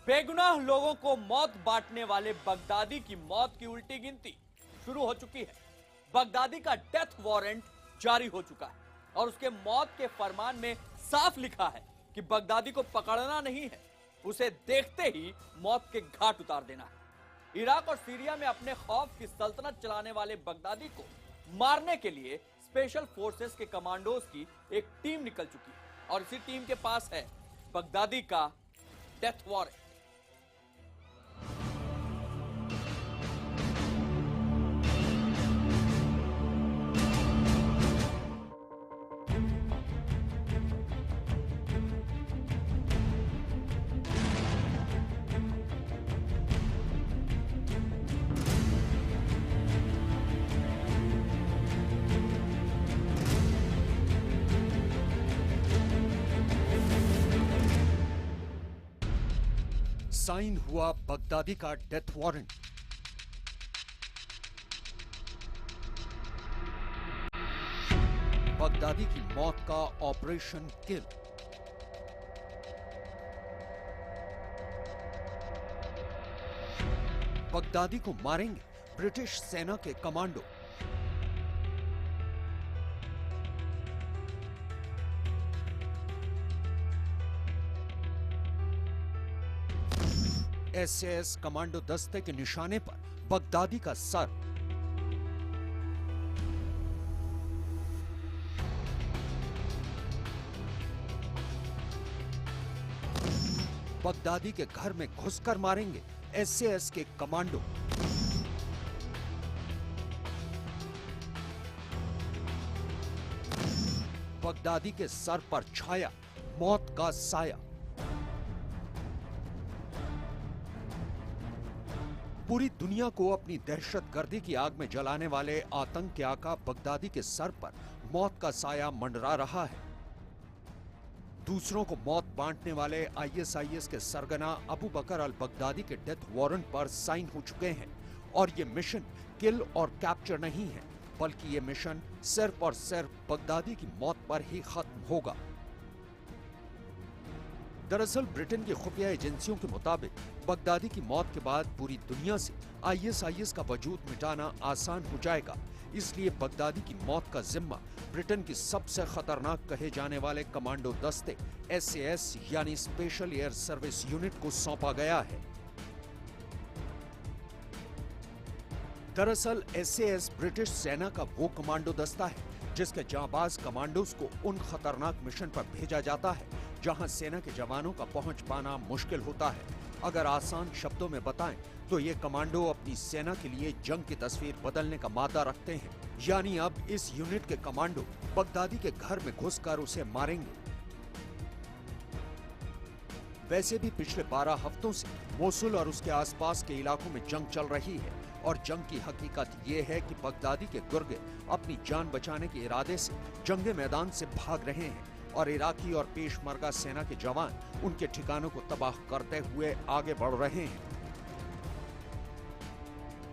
बेगुनाह लोगों को मौत बांटने वाले बगदादी की मौत की उल्टी गिनती शुरू हो चुकी है। बगदादी का डेथ वारंट जारी हो चुका है और उसके मौत के फरमान में साफ लिखा है कि बगदादी को पकड़ना नहीं है, उसे देखते ही मौत के घाट उतार देना है। इराक और सीरिया में अपने खौफ की सल्तनत चलाने वाले बगदादी को मारने के लिए स्पेशल फोर्सेस के कमांडोज की एक टीम निकल चुकी है और इसी टीम के पास है बगदादी का डेथ वारंट। साइन हुआ बगदादी का डेथ वारंट। बगदादी की मौत का ऑपरेशन किल। बगदादी को मारेंगे ब्रिटिश सेना के कमांडो। एसएएस कमांडो दस्ते के निशाने पर बगदादी का सर। बगदादी के घर में घुसकर मारेंगे एसएएस के कमांडो। बगदादी के सर पर छाया मौत का साया। पूरी दुनिया को अपनी दहशतगर्दी की आग में जलाने वाले आतंक के आका बगदादी के सर पर मौत का साया मंडरा रहा है। दूसरों को मौत बांटने वाले आईएसआईएस के सरगना अबू बकर अल बगदादी के डेथ वारंट पर साइन हो चुके हैं और ये मिशन किल और कैप्चर नहीं है, बल्कि ये मिशन सिर्फ और सिर्फ बगदादी की मौत पर ही खत्म होगा। दरअसल ब्रिटेन की खुफिया एजेंसियों के मुताबिक बगदादी की मौत के बाद पूरी दुनिया से आईएसआईएस का वजूद मिटाना आसान हो जाएगा। इसलिए बगदादी की मौत का जिम्मा ब्रिटेन की सबसे खतरनाक कहे जाने वाले कमांडो दस्ते एसएएस यानी स्पेशल एयर सर्विस यूनिट को सौंपा गया है। दरअसल एसएएस ब्रिटिश सेना का वो कमांडो दस्ता है जिसके जांबाज कमांडोज को उन खतरनाक मिशन पर भेजा जाता है जहां सेना के जवानों का पहुंच पाना मुश्किल होता है। अगर आसान शब्दों में बताएं तो ये कमांडो अपनी सेना के लिए जंग की तस्वीर बदलने का मादा रखते हैं। यानी अब इस यूनिट के कमांडो बगदादी के घर में घुसकर उसे मारेंगे। वैसे भी पिछले 12 हफ्तों से मोसुल और उसके आसपास के इलाकों में जंग चल रही है और जंग की हकीकत ये है कि बगदादी के गुर्गे अपनी जान बचाने के इरादे से जंगे मैदान से भाग रहे हैं और इराकी और पेशमर्गा सेना के जवान उनके ठिकानों को तबाह करते हुए आगे बढ़ रहे हैं।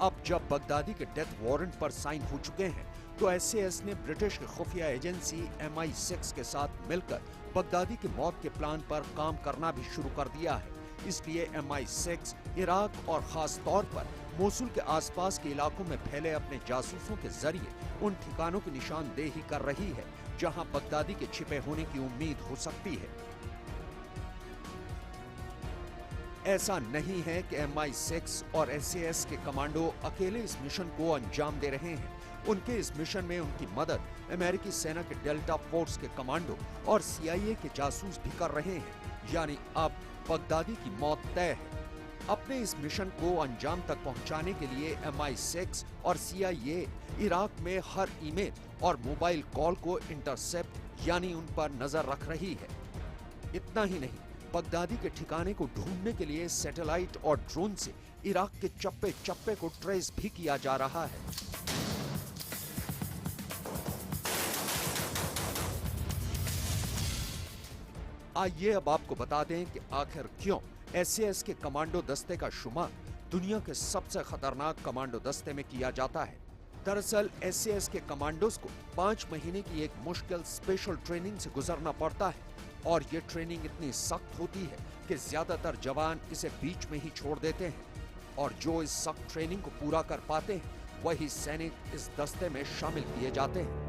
अब जब बगदादी के डेथ वारंट पर साइन हो चुके हैं तो एसएएस ने ब्रिटिश की खुफिया एजेंसी MI6 के साथ मिलकर बगदादी की मौत के प्लान पर काम करना भी शुरू कर दिया है। इसलिए MI6 इराक और खास तौर पर मोसुल के आसपास के इलाकों में फैले अपने जासूसों के जरिए उन ठिकानों की निशानदेही कर रही है जहां बगदादी के छिपे होने की उम्मीद हो सकती है। ऐसा नहीं है कि MI6 और एसएएस के कमांडो अकेले इस मिशन को अंजाम दे रहे हैं। उनके इस मिशन में उनकी मदद अमेरिकी सेना के डेल्टा फोर्स के कमांडो और CIA के जासूस भी कर रहे हैं। यानी अब बगदादी की मौत तय है। अपने इस मिशन को अंजाम तक पहुंचाने के लिए MI6 और CIA इराक में हर ईमेल और मोबाइल कॉल को इंटरसेप्ट यानी उन पर नजर रख रही है। इतना ही नहीं, बगदादी के ठिकाने को ढूंढने के लिए सैटेलाइट और ड्रोन से इराक के चप्पे चप्पे को ट्रेस भी किया जा रहा है। आइए अब आपको बता दें कि आखिर क्यों एसएएस के कमांडो दस्ते का शुमार दुनिया के सबसे खतरनाक कमांडो दस्ते में किया जाता है। दरअसल एसएएस के कमांडोज को 5 महीने की एक मुश्किल स्पेशल ट्रेनिंग से गुजरना पड़ता है। और ये ट्रेनिंग इतनी सख्त होती है कि ज्यादातर जवान इसे बीच में ही छोड़ देते हैं और जो इस सख्त ट्रेनिंग को पूरा कर पाते हैं वही सैनिक इस दस्ते में शामिल किए जाते हैं।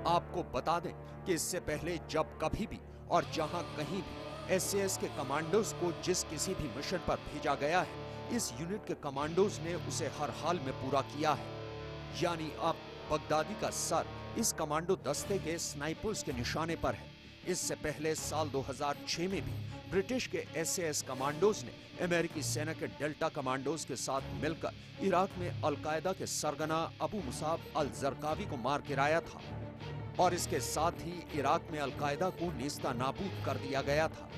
आपको बता दें कि इससे पहले जब कभी भी और जहां कहीं भी एसएएस के कमांडोज को जिस किसी भी मिशन पर भेजा गया है, इस यूनिट के कमांडोज ने उसे हर हाल में पूरा किया है। यानी अब बगदादी का सर इस कमांडो दस्ते के स्नाइपर्स के निशाने पर है। इससे पहले साल 2006 में भी ब्रिटिश के एसएएस कमांडोज ने अमेरिकी सेना के डेल्टा कमांडोज के साथ मिलकर इराक में अलकायदा के सरगना अबू मुसाब अल जरकावी को मार गिराया था और इसके साथ ही इराक में अलकायदा को नेस्ता नाबूद कर दिया गया था।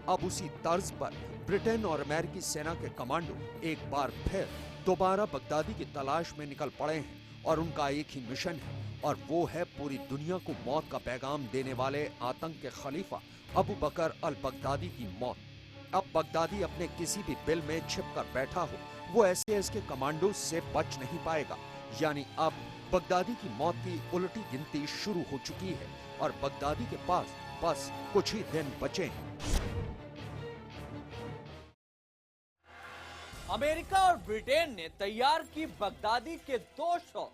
अब उसी तर्ज पर ब्रिटेन और अमेरिकी सेना के कमांडो एक बार फिर दोबारा बगदादी की तलाश में निकल पड़े हैं और उनका एक ही मिशन है और वो है पूरी दुनिया को मौत का पैगाम देने वाले आतंक के खलीफा अबू बकर अल बगदादी की मौत। अब बगदादी अपने किसी भी बिल में छिपकर बैठा हो, वो एसएएस के कमांडो से बच नहीं पाएगा। यानी अब बगदादी की मौत की उल्टी गिनती शुरू हो चुकी है और बगदादी के पास बस कुछ ही दिन बचे हैं। अमेरिका और ब्रिटेन ने तैयार की बगदादी के 200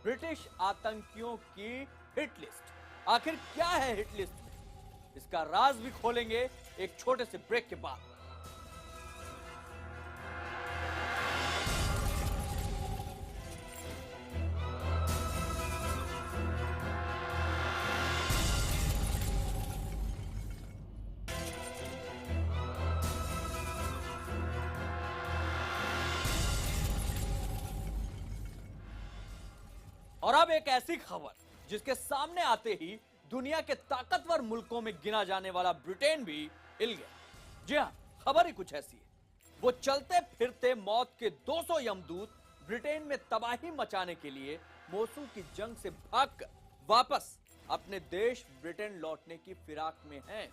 ब्रिटिश आतंकियों की हिट लिस्ट। आखिर क्या है हिट लिस्ट में, इसका राज भी खोलेंगे एक छोटे से ब्रेक के बाद। और अब एक ऐसी खबर जिसके सामने आते ही दुनिया के ताकतवर मुल्कों में गिना जाने वाला ब्रिटेन भी हिल गया। जी हां, खबर ही कुछ ऐसी है। वो चलते फिरते मौत के 200 यमदूत ब्रिटेन में तबाही मचाने के लिए मोसुल की जंग से भागकर वापस अपने देश ब्रिटेन लौटने की फिराक में हैं,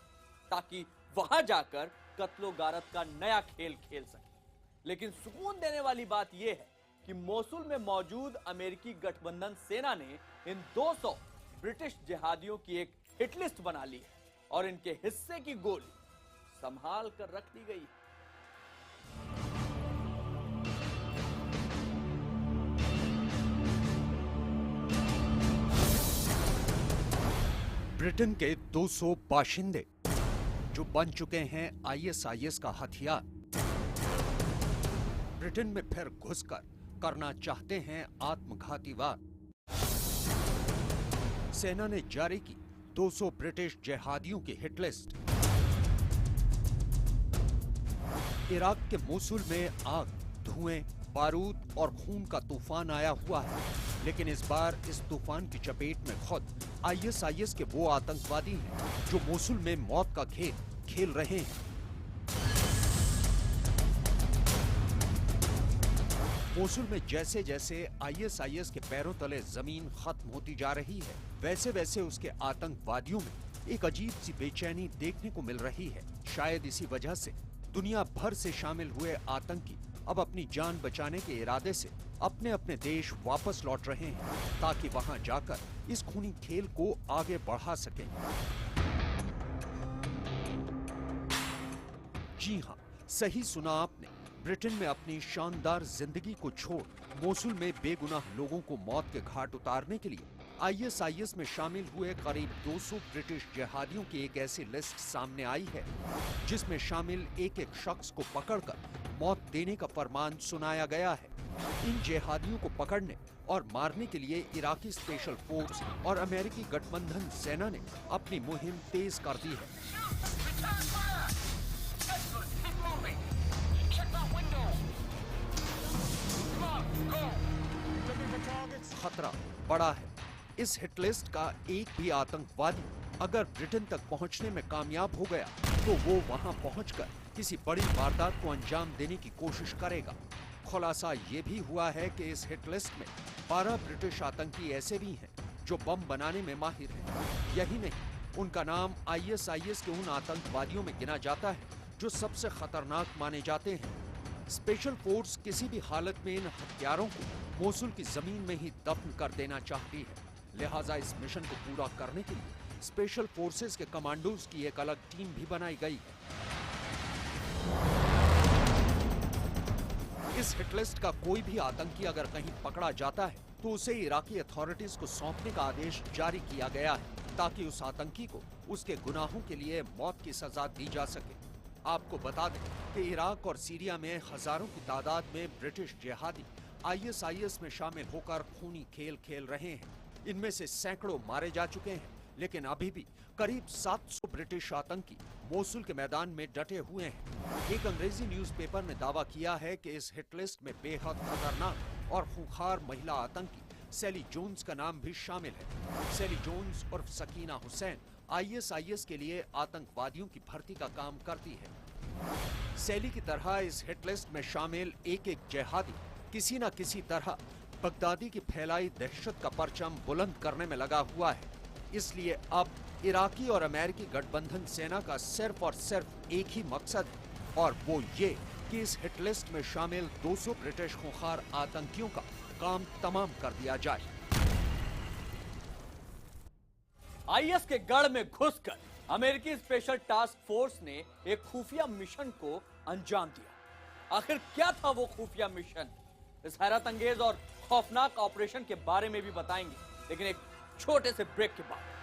ताकि वहां जाकर कत्लो गारत का नया खेल खेल सके। लेकिन सुकून देने वाली बात यह है कि मोसुल में मौजूद अमेरिकी गठबंधन सेना ने इन 200 ब्रिटिश जिहादियों की एक हिटलिस्ट बना ली है और इनके हिस्से की गोली संभाल कर रख ली गई है। ब्रिटेन के 200 बाशिंदे जो बन चुके हैं आईएसआईएस का हथियार, ब्रिटेन में फिर घुसकर करना चाहते हैं आत्मघाती वार। सेना ने जारी की 200 ब्रिटिश जिहादियों की हिटलिस्ट। इराक के मोसुल में आग, धुएं, बारूद और खून का तूफान आया हुआ है, लेकिन इस बार इस तूफान की चपेट में खुद आईएसआईएस के वो आतंकवादी हैं जो मोसुल में मौत का खेल खेल रहे हैं। मोसुल में जैसे जैसे आईएसआईएस के पैरों तले जमीन खत्म होती जा रही है, वैसे वैसे उसके आतंकवादियों में एक अजीब सी बेचैनी देखने को मिल रही है। शायद इसी वजह से दुनिया भर से शामिल हुए आतंकी अब अपनी जान बचाने के इरादे से अपने अपने देश वापस लौट रहे हैं, ताकि वहां जाकर इस खूनी खेल को आगे बढ़ा सकें। जी हां, सही सुना आपने। ब्रिटेन में अपनी शानदार जिंदगी को छोड़ मोसुल में बेगुनाह लोगों को मौत के घाट उतारने के लिए आईएसआईएस में शामिल हुए करीब 200 ब्रिटिश जिहादियों की एक ऐसी लिस्ट सामने आई है जिसमें शामिल एक एक शख्स को पकड़कर मौत देने का फरमान सुनाया गया है। इन जिहादियों को पकड़ने और मारने के लिए इराकी स्पेशल फोर्स और अमेरिकी गठबंधन सेना ने अपनी मुहिम तेज कर दी है। खतरा बड़ा है। इस हिटलिस्ट का एक भी आतंकवादी अगर ब्रिटेन तक पहुंचने में कामयाब हो गया तो वो वहां पहुंचकर किसी बड़ी वारदात को अंजाम देने की कोशिश करेगा। खुलासा ये भी हुआ है कि इस हिटलिस्ट में 12 ब्रिटिश आतंकी ऐसे भी हैं जो बम बनाने में माहिर हैं। यही नहीं, उनका नाम आईएसआईएस के उन आतंकवादियों में गिना जाता है जो सबसे खतरनाक माने जाते हैं। स्पेशल फोर्स किसी भी हालत में इन हत्यारों को मोसुल की जमीन में ही दफन कर देना चाहती है। लिहाजा इस मिशन को पूरा करने के लिए स्पेशल फोर्सेस के कमांडोज की एक अलग टीम भी बनाई गई है। इस हिटलिस्ट का कोई भी आतंकी अगर कहीं पकड़ा जाता है तो उसे इराकी अथॉरिटीज को सौंपने का आदेश जारी किया गया है ताकि उस आतंकी को उसके गुनाहों के लिए मौत की सजा दी जा सके। आपको बता दें कि इराक और सीरिया में हजारों की तादाद में ब्रिटिश जिहादी ISIS में शामिल होकर खूनी खेल खेल रहे हैं। इनमें से सैकड़ों मारे जा चुके हैं, लेकिन अभी भी करीब 700 ब्रिटिश आतंकी मोसुल के मैदान में डटे हुए हैं। एक अंग्रेजी न्यूज़पेपर ने दावा किया है कि इस हिटलिस्ट में बेहद खतरनाक और खूंखार महिला आतंकी सैली जोन्स का नाम भी शामिल है। सैली जोन्स और सकीना हुसैन ISIS के लिए आतंकवादियों की भर्ती का काम करती है। सैली की तरह इस हिटलिस्ट में शामिल एक एक जिहादी किसी न किसी तरह बगदादी की फैलाई दहशत का परचम बुलंद करने में लगा हुआ है। इसलिए अब इराकी और अमेरिकी गठबंधन सेना का सिर्फ और सिर्फ एक ही मकसद है, और वो ये कि इस हिटलिस्ट में शामिल 200 ब्रिटिश खूंखार आतंकियों का काम तमाम कर दिया जाए। IS के गढ़ में घुसकर अमेरिकी स्पेशल टास्क फोर्स ने एक खुफिया मिशन को अंजाम दिया। आखिर क्या था वो खुफिया मिशन? इस हैरत अंगेज और खौफनाक ऑपरेशन के बारे में भी बताएंगे, लेकिन एक छोटे से ब्रेक के बाद।